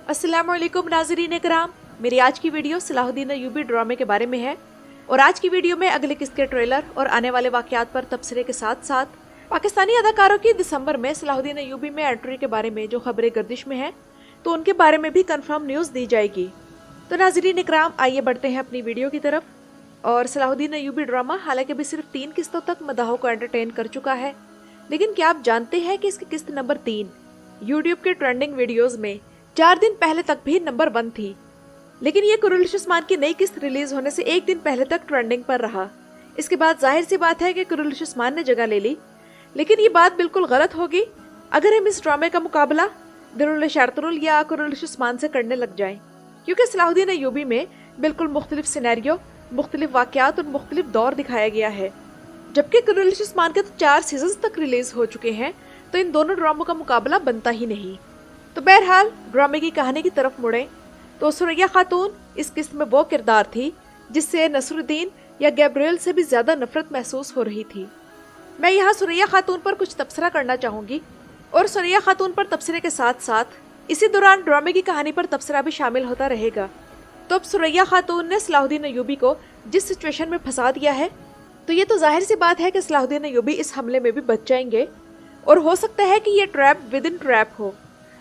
अस्सलाम वालेकुम नाज़रीन इकराम, मेरी आज की वीडियो सलाहुद्दीन अय्यूबी ड्रामे के बारे में है और आज की वीडियो में अगले किस्त के ट्रेलर और आने वाले वाक़यात पर तबसरे के साथ साथ पाकिस्तानी अदाकारों की दिसंबर में सलाहुद्दीन अय्यूबी में एंट्री के बारे में जो खबरें गर्दिश में हैं तो उनके बारे में भी कंफर्म न्यूज़ दी जाएगी। तो नाज़रीन इकराम, आइए बढ़ते हैं अपनी वीडियो की तरफ। और सलाहुद्दीन अय्यूबी ड्रामा हालांकि अभी सिर्फ 3 किस्तों तक मदाहों को एंटरटेन कर चुका है, लेकिन क्या आप जानते हैं कि इसकी किस्त नंबर 3 यूट्यूब के ट्रेंडिंग वीडियोस में 4 दिन पहले तक भी नंबर 1 थी। लेकिन ये कुरैश उस्मान की नई किस्त रिलीज होने से 1 दिन पहले तक ट्रेंडिंग पर रहा। इसके बाद जाहिर सी बात है कि कुरैश उस्मान ने जगह ले ली, लेकिन ये बात बिल्कुल गलत होगी अगर हम इस ड्रामे का मुकाबला दिरुल शर्तुल या कुरैश उस्मान से करने लग जाएं, क्योंकि सलाहुद्दीन अय्यूबी में बिल्कुल मुख्तलिफ सिनेरियो, मुख्तलिफ वाक़यात और मुख्तलिफ दौर दिखाया गया है। जबकि कुरैश उस्मान के तो 4 सीजन्स तक रिलीज हो चुके हैं, तो इन दोनों ड्रामों का मुकाबला बनता ही नहीं। तो बहरहाल ड्रामे की कहानी की तरफ मुड़े तो सुरैया खातून इस किस्त में वो किरदार थी जिससे नसरुद्दीन या गैब्रियल से भी ज्यादा नफरत महसूस हो रही थी। मैं यहाँ सुरैया खातून पर कुछ तबसरा करना चाहूंगी और सुरैया खातून पर तबसरे के साथ साथ इसी दौरान ड्रामे की कहानी पर तबसरा भी शामिल होता रहेगा। तो अब सुरैया खातून ने सलाहुद्दीन अय्यूबी को जिस सिचुएशन में फंसा दिया है, तो ये तो जाहिर सी बात है कि सलाहुद्दीन अय्यूबी इस हमले में भी बच जाएंगे और हो सकता है कि ये ट्रैप विद इन ट्रैप हो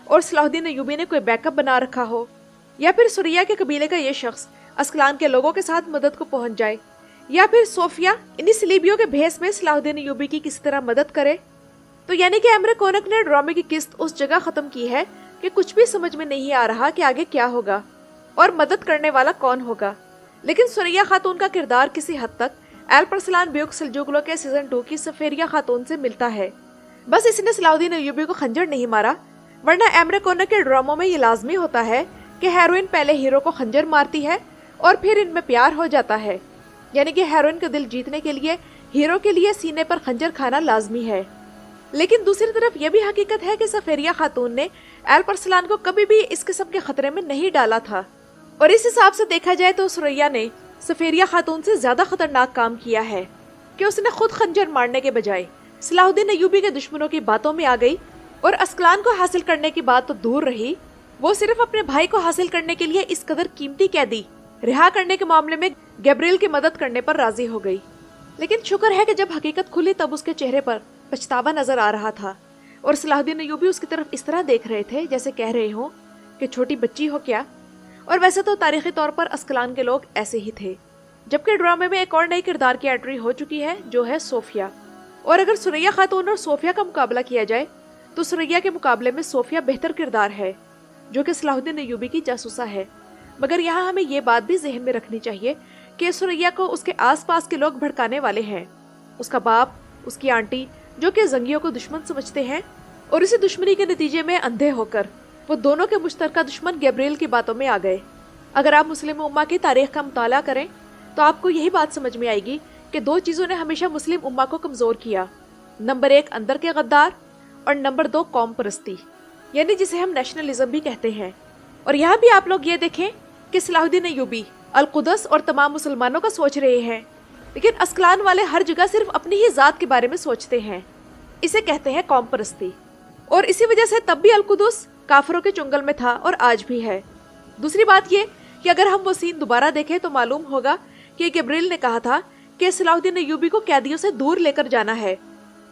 और सलाहुद्दीन अय्यूबी ने कोई बैकअप बना रखा हो, या फिर सुरैया के कबीले का ये शख्स अस्कलान के लोगों के साथ मदद को पहुंच जाए, या फिर सोफिया इन्हीं सलीबियों के भेस में सलाहुद्दीन अय्यूबी की किसी तरह मदद करे। तो यानी कि एमरे कोनक ने ड्रामे की किस्त उस जगह खत्म की है कि कुछ भी समझ में नहीं आ रहा कि आगे क्या होगा और मदद करने वाला कौन होगा। लेकिन सुरैया खातून का किरदार किसी हद तक एल्परसलान ब्यूक सल्जूकलो के सीजन 2 की सफेरिया खातून से मिलता है। बस इसने सलाहुद्दीन अय्यूबी को खंजर नहीं मारा, वरना एमरे कोनक के ड्रामों में ये लाजमी होता है कि हेरोइन पहले हीरो को खंजर मारती है और फिर इनमें प्यार हो जाता है। यानी कि हेरोइन का दिल जीतने के लिए हीरो के लिए सीने पर खंजर खाना लाजमी है। लेकिन दूसरी तरफ यह भी हकीकत है कि सफेरिया खातून ने एल्परसलान को कभी भी इस किस्म के खतरे में नहीं डाला था, और इस हिसाब से देखा जाए तो सुरैया ने सफेरिया खातून से ज्यादा खतरनाक काम किया है कि उसने खुद खंजर मारने के बजाय सलाहुद्दीन अय्यूबी के दुश्मनों की बातों में आ गई और अस्कलान को हासिल करने की बात तो दूर रही, वो सिर्फ अपने भाई को हासिल करने के लिए इस कदर कीमती कैदी रिहा करने के मामले में गैब्रियल की मदद करने पर राजी हो गई। लेकिन शुक्र है कि जब हकीकत खुली तब उसके चेहरे पर पछतावा नजर आ रहा था और सलाहुद्दीन अय्यूबी उसकी तरफ इस तरह देख रहे थे जैसे कह रहे हो कि छोटी बच्ची हो क्या। और वैसे तो तारीखी तौर पर अस्कलान के लोग ऐसे ही थे। जबकि ड्रामे में एक और नई किरदार की एंट्री हो चुकी है जो है सोफिया। और अगर सुरैया खातून और सोफिया का मुकाबला किया जाए तो सुरैया के मुकाबले में सोफिया बेहतर किरदार है जो कि सलाहुद्दीन अय्यूबी की जासूसा है। मगर यहाँ हमें ये बात भी जहन में रखनी चाहिए कि सुरैया को उसके आसपास के लोग भड़काने वाले हैं। उसका बाप, उसकी आंटी जो कि जंगियों को दुश्मन समझते हैं, और इसी दुश्मनी के नतीजे में अंधे होकर वो दोनों के मुश्तरका दुश्मन गैब्रियल की बातों में आ गए। अगर आप मुस्लिम उम्मा की तारीख का मुताला करें तो आपको यही बात समझ में आएगी कि 2 चीज़ों ने हमेशा मुस्लिम उम्मा को कमज़ोर किया। नंबर 1 अंदर के गद्दार और नंबर 2 कौम परस्ती, यानी जिसे हम नेशनलिज्म भी कहते हैं। और यहाँ भी आप लोग ये देखें कि सलाहुद्दीन अय्यूबी अल-कुदस और तमाम मुसलमानों का सोच रहे हैं, लेकिन अस्कलान वाले हर जगह सिर्फ अपनी ही ज़ात के बारे में सोचते हैं। इसे कहते हैं कौम परस्ती। और इसी वजह से तब भी अल-कुदस काफरों के चुंगल में था और आज भी है। दूसरी बात ये कि अगर हम वो सीन दोबारा देखें तो मालूम होगा कि गैब्रियल ने कहा था कि सलाहुद्दीन अय्यूबी को कैदियों से दूर लेकर जाना है।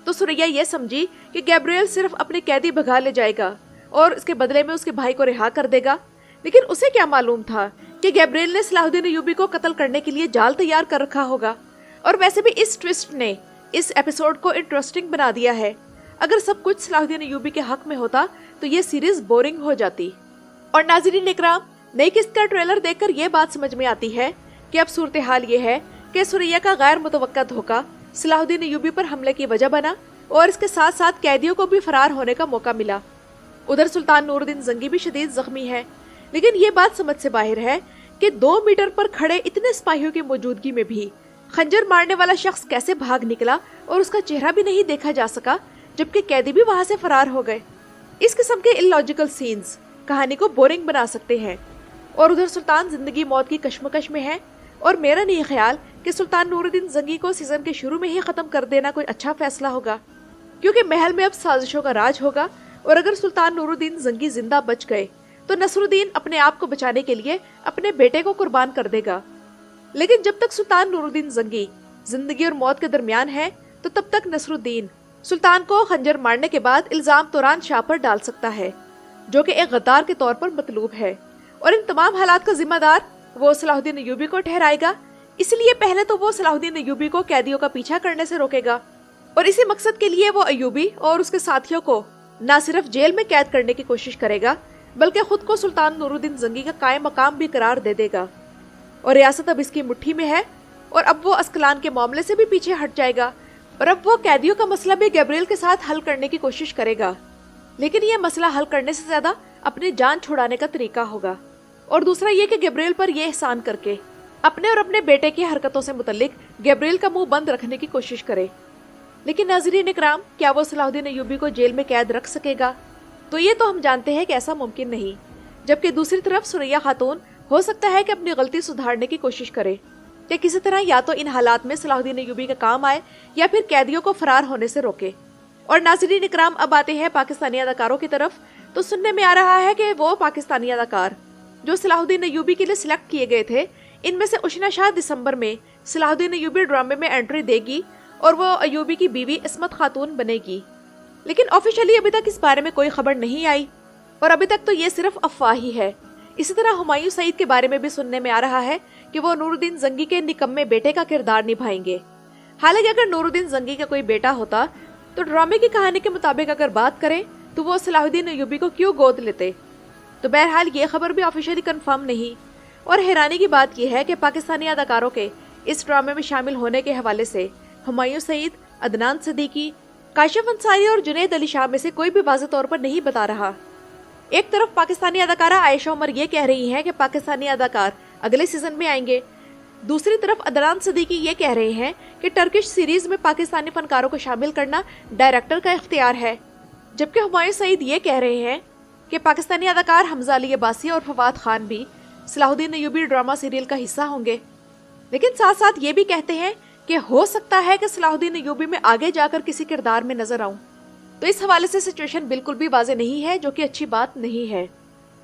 तो सुरैया ये समझी कि गैब्रियल सिर्फ अपने कैदी भगा ले जाएगा और इसके बदले में उसके भाई को रिहा कर देगा। लेकिन उसे क्या मालूम था कि गैब्रियल ने सलाहुद्दीन अय्यूबी को कत्ल करने के लिए जाल तैयार कर रखा होगा। और वैसे भी इस ट्विस्ट ने इस एपिसोड को इंटरेस्टिंग बना दिया है। अगर सब कुछ सलाहुद्दीन अय्यूबी के हक में होता तो ये सीरीज बोरिंग हो जाती। और नाज़रीन इकराम, नई किस्त का ट्रेलर देखकर ये बात समझ में आती है कि अब सूरत हाल ये है कि सुरैया का गैर मुतवक्का धोखा सलाहुद्दीन अय्यूबी पर हमले की वजह बना और इसके साथ साथ कैदियों को भी फरार होने का मौका मिला। उधर सुल्तान नूरुद्दीन जंगी भी शदीद जख्मी है। लेकिन ये बात समझ से बाहर है कि 2 मीटर पर खड़े इतने सिपाहियों की मौजूदगी में भी खंजर मारने वाला शख्स कैसे भाग निकला और उसका चेहरा भी नहीं देखा जा सका, जबकि कैदी भी वहां से फरार हो गए। इस किस्म के इलॉजिकल सीन्स कहानी को बोरिंग बना सकते हैं। और उधर सुल्तान जिंदगी मौत की कश्मकश में है और मेरा नहीं ख्याल कि सुल्तान नूरुद्दीन जंगी को सीजन के शुरू में ही खत्म कर देना कोई अच्छा फैसला होगा, क्योंकि महल में अब साजिशों का राज होगा और अगर सुल्तान नूरुद्दीन जंगी जिंदा बच गए तो नसरुद्दीन अपने आप को बचाने के लिए अपने बेटे को कुर्बान कर देगा। लेकिन जब तक सुल्तान नूरुद्दीन जंगी जिंदगी और मौत के दरमियान है, तो तब तक नसरुद्दीन सुल्तान को खंजर मारने के बाद इल्जाम तुरान शाह पर डाल सकता है, जो कि एक गद्दार के तौर पर मतलूब है, और इन तमाम हालात का जिम्मेदार वो सलाहुद्दीन अय्यूबी को ठहराएगा। इसलिए पहले तो वो सलाहुद्दीन अय्यूबी को कैदियों का पीछा करने से रोकेगा, और इसी मकसद के लिए वो अय्यूबी और उसके साथियों को न सिर्फ जेल में कैद करने की कोशिश करेगा, बल्कि खुद को सुल्तान नूरुद्दीन जंगी का कायम मकाम भी करार दे देगा। और रियासत अब इसकी मुट्ठी में है, और अब वो अस्कलान के मामले से भी पीछे हट जाएगा, और अब वो कैदियों का मसला भी गैब्रिएल के साथ हल करने की कोशिश करेगा। लेकिन ये मसला हल करने से ज्यादा अपनी जान छुड़ाने का तरीका होगा, और दूसरा ये कि गैब्रिएल पर यह एहसान करके अपने और अपने बेटे की हरकतों से मुतल्लिक गैब्रिएल का मुंह बंद रखने की कोशिश करे। लेकिन नाज़रीन इकराम, क्या वो सलाहुद्दीन अय्यूबी को जेल में कैद रख सकेगा? तो ये तो हम जानते हैं कि ऐसा मुमकिन नहीं। जबकि दूसरी तरफ सुरैया खातून हो सकता है कि अपनी गलती सुधारने की कोशिश करे, या किसी तरह या तो इन हालात में सलाहुद्दीन अय्यूबी का काम आए, या फिर कैदियों को फरार होने से रोके। और नाज़रीन इकराम, अब आते हैं पाकिस्तानी अदाकारों की तरफ। तो सुनने में आ रहा है कि वो पाकिस्तानी अदाकार जो सलाहुद्दीन अय्यूबी के लिए सिलेक्ट किए गए थे, इनमें से उशना शाह दिसंबर में सलाहुद्दीन अय्यूबी ड्रामे में एंट्री देगी, और वो अय्यूबी की बीवी इस्मत खातून बनेगी। लेकिन ऑफिशियली अभी तक इस बारे में कोई खबर नहीं आई, और अभी तक तो ये सिर्फ अफवाह ही है। इसी तरह हुमायूं सईद के बारे में भी सुनने में आ रहा है कि वो नूरुद्दीन जंगी के निकम्मे बेटे का किरदार निभाएंगे। हालांकि अगर नूरुद्दीन जंगी का कोई बेटा होता, तो ड्रामे की कहानी के मुताबिक अगर बात करें तो वो सलाहुद्दीन अय्यूबी को क्यों गोद लेते। तो बहरहाल ये खबर भी ऑफिशियली कंफर्म नहीं। और हैरानी की बात यह है कि पाकिस्तानी अदाकारों के इस ड्रामे में शामिल होने के हवाले से हुमायूं सईद, अदनान सिद्दीकी, काशिफ अंसारी और जुनैद अली शाह में से कोई भी वाज़ेह तौर पर नहीं बता रहा। एक तरफ पाकिस्तानी अदाकारा आयशा उमर ये कह रही हैं कि पाकिस्तानी अदाकार अगले सीजन में आएंगे, दूसरी तरफ अदनान सिद्दीकी ये कह रहे हैं कि टर्किश सीरीज में पाकिस्तानी फनकारों को शामिल करना डायरेक्टर का इख्तियार है। जबकि हुमायूं सईद ये कह रहे हैं कि पाकिस्तानी अदाकार हमजा अली अब्बासी और फवाद खान भी सलाहुद्दीन अय्यूबी ड्रामा सीरियल का हिस्सा होंगे। लेकिन साथ साथ ये भी कहते हैं कि हो सकता है कि सलाहुद्दीन अय्यूबी में आगे जाकर किसी किरदार में नजर आऊं। तो इस हवाले से सिचुएशन बिल्कुल भी वाज़ेह नहीं है, जो कि अच्छी बात नहीं है।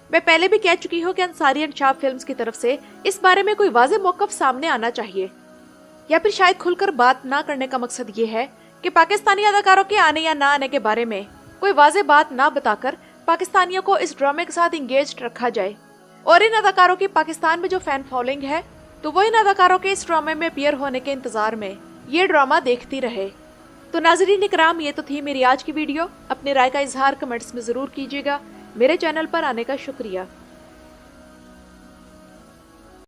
मैं पहले भी कह चुकी हूँ कि अंसारी एंड शाह फिल्म्स की तरफ से इस बारे में कोई वाज़ेह मौक़िफ़ सामने आना चाहिए, या फिर शायद खुलकर बात ना करने का मकसद ये है कि पाकिस्तानी अदाकारों के आने या ना आने के बारे में कोई वाज़ेह बात ना बताकर पाकिस्तानियों को इस ड्रामे के साथ इंगेज्ड रखा जाए। और इन अदाकारों की पाकिस्तान में जो फैन फॉलोइंग है, तो वो इन अदाकारों के इस ड्रामे में अपीयर होने के इंतजार में ये ड्रामा देखती रहे। तो नाज़रीन इकराम, ये तो थी मेरी आज की वीडियो। अपनी राय का इजहार कमेंट्स में ज़रूर कीजिएगा। मेरे चैनल पर आने का शुक्रिया।